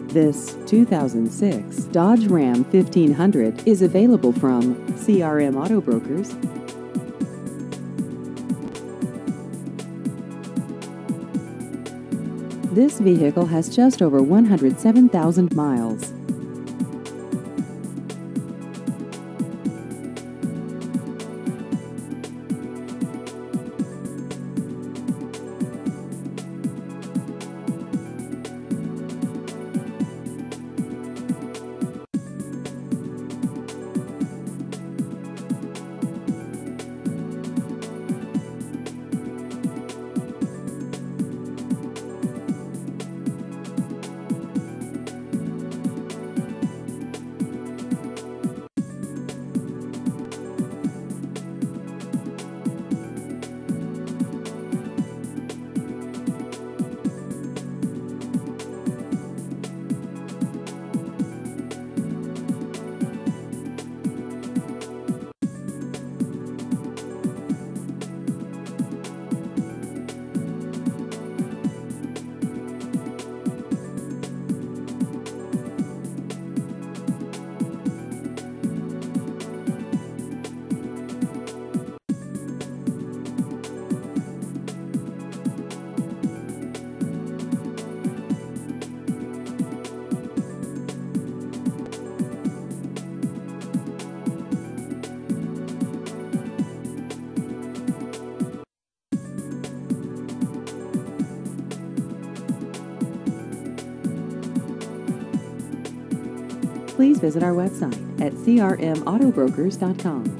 This 2006 Dodge Ram 1500 is available from CRM Auto Brokers. This vehicle has just over 107,000 miles. Please visit our website at crmautobrokers.com.